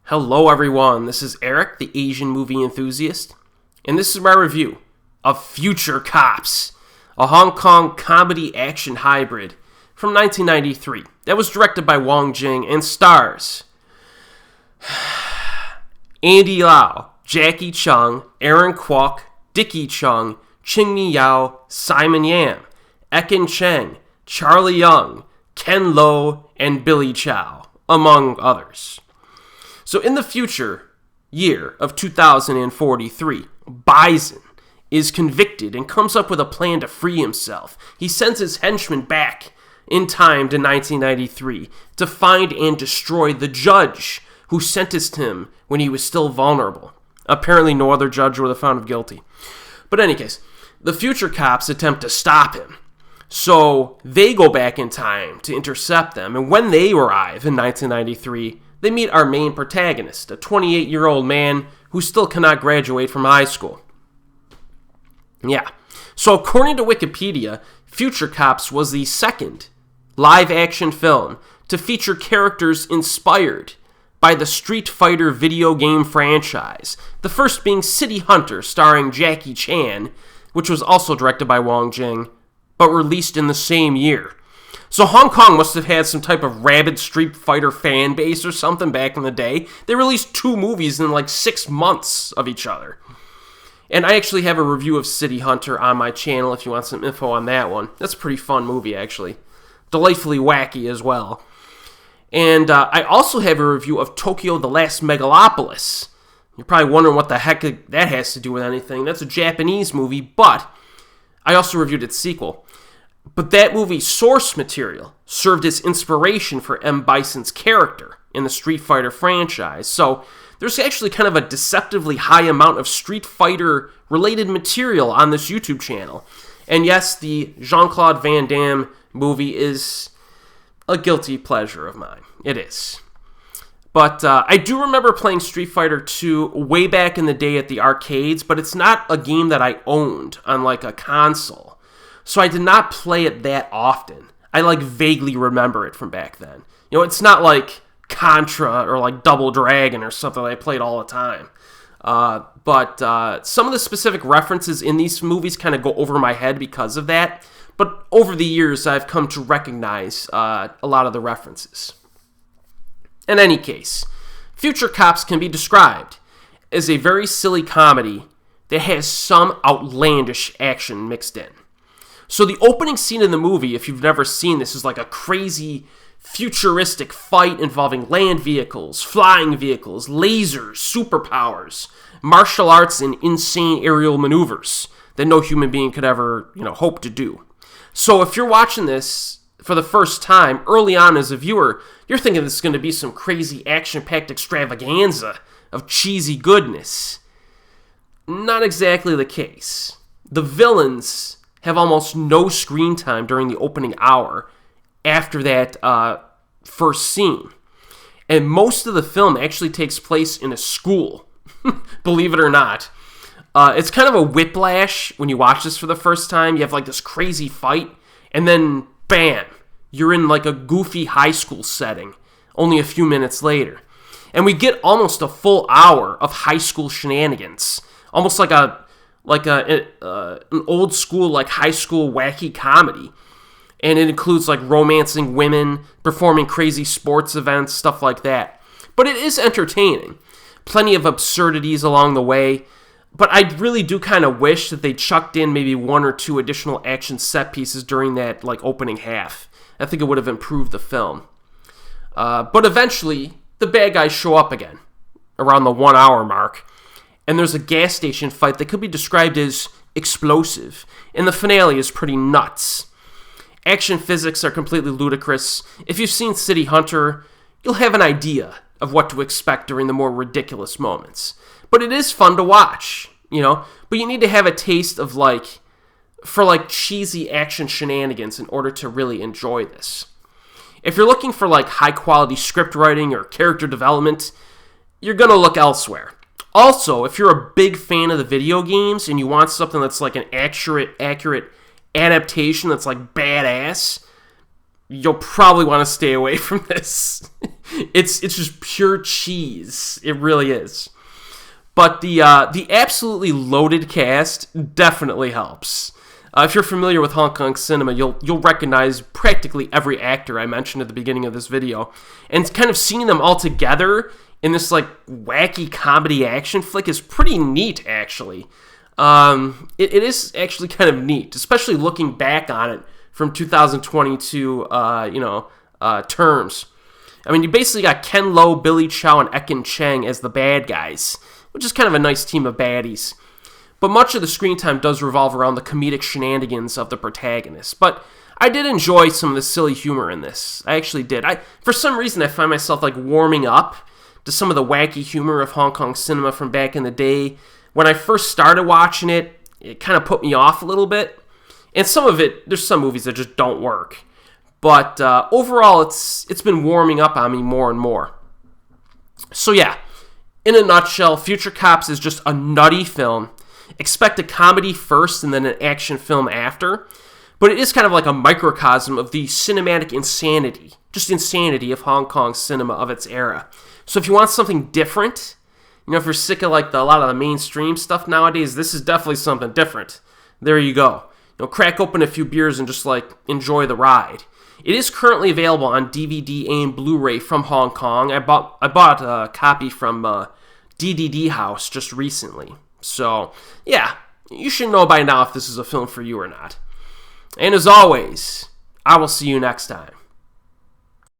Hello everyone, this is Erik, the Asian movie enthusiast, and this is my review of Future Cops, a Hong Kong comedy action hybrid from 1993 that was directed by Wong Jing and stars Andy Lau, Dicky Cheung, Kwok, Dicky Cheung, Chingmy Yau, Simon Yam, Ekin Cheng, Yeung, Ken Lo, and Billy Chow, among others. So in the future year of 2043, Bison is convicted and comes up with a plan to free himself. He sends his henchmen back in time to 1993 to find and destroy the judge who sentenced him when he was still vulnerable. Apparently no other judge would have found him guilty. But in any case, the future cops attempt to stop him. So they go back in time to intercept them, and when they arrive in 1993, they meet our main protagonist, a 28-year-old man who still cannot graduate from high school. Yeah. So according to Wikipedia, Future Cops was the second live-action film to feature characters inspired by the Street Fighter video game franchise, the first being City Hunter starring Jackie Chan, which was also directed by Wong Jing, but released in the same year. So Hong Kong must have had some type of rabid Street Fighter fan base or something back in the day. They released 2 movies in like 6 months of each other. And I actually have a review of City Hunter on my channel if you want some info on that one. That's a pretty fun movie, actually. Delightfully wacky as well. And I also have a review of Tokyo the Last Megalopolis. You're probably wondering what the heck that has to do with anything. That's a Japanese movie, but I also reviewed its sequel. But that movie's source material served as inspiration for M. Bison's character in the Street Fighter franchise. So there's actually kind of a deceptively high amount of Street Fighter-related material on this YouTube channel. And yes, the Jean-Claude Van Damme movie is a guilty pleasure of mine. It is. But I do remember playing Street Fighter 2 way back in the day at the arcades, but it's not a game that I owned on like a console. So I did not play it that often. I vaguely remember it from back then. You know, it's not like Contra or like Double Dragon or something that I played all the time. But some of the specific references in these movies kind of go over my head because of that. But over the years, I've come to recognize a lot of the references. In any case, Future Cops can be described as a very silly comedy that has some outlandish action mixed in. So the opening scene in the movie, if you've never seen this, is like a crazy futuristic fight involving land vehicles, flying vehicles, lasers, superpowers, martial arts, and insane aerial maneuvers that no human being could ever, hope to do. So if you're watching this for the first time, early on as a viewer, you're thinking this is going to be some crazy action-packed extravaganza of cheesy goodness. Not exactly the case. The villains have almost no screen time during the opening hour after that first scene. And most of the film actually takes place in a school, believe it or not. It's kind of a whiplash when you watch this for the first time. You have like this crazy fight, and then bam, you're in like a goofy high school setting only a few minutes later. And we get almost a full hour of high school shenanigans, almost like an old school, like high school wacky comedy. And it includes like romancing women, performing crazy sports events, stuff like that. But it is entertaining. Plenty of absurdities along the way. But I really do kind of wish that they chucked in maybe 1 or 2 additional action set pieces during that like opening half. I think it would have improved the film. But eventually, the bad guys show up again around the 1 hour mark. And there's a gas station fight that could be described as explosive. And the finale is pretty nuts. Action physics are completely ludicrous. If you've seen City Hunter, you'll have an idea of what to expect during the more ridiculous moments. But it is fun to watch, But you need to have a taste of for cheesy action shenanigans in order to really enjoy this. If you're looking for high quality script writing or character development, you're going to look elsewhere. Also, if you're a big fan of the video games and you want something that's like an accurate adaptation that's like badass, you'll probably want to stay away from this. It's just pure cheese. It really is. But the absolutely loaded cast definitely helps. If you're familiar with Hong Kong cinema, you'll recognize practically every actor I mentioned at the beginning of this video. And kind of seeing them all together in this like wacky comedy action flick is pretty neat, actually. It is actually kind of neat, especially looking back on it from 2022, terms. I mean, you basically got Ken Lo, Billy Chow, and Ekin Cheng as the bad guys, which is kind of a nice team of baddies. But much of the screen time does revolve around the comedic shenanigans of the protagonist. But I did enjoy some of the silly humor in this. I actually did. For some reason, I find myself like warming up to some of the wacky humor of Hong Kong cinema from back in the day. When I first started watching it, it kind of put me off a little bit. And some of it, there's some movies that just don't work. But overall, it's been warming up on me more and more. So yeah, in a nutshell, Future Cops is just a nutty film. Expect a comedy first and then an action film after. But it is kind of like a microcosm of the cinematic insanity of Hong Kong cinema of its era. So if you want something different, if you're sick of like a lot of the mainstream stuff nowadays, this is definitely something different. There you go. Crack open a few beers and just like enjoy the ride. It is currently available on DVD and Blu-ray from Hong Kong. I bought a copy from DDD House just recently. So, yeah, you should know by now if this is a film for you or not. And as always, I will see you next time.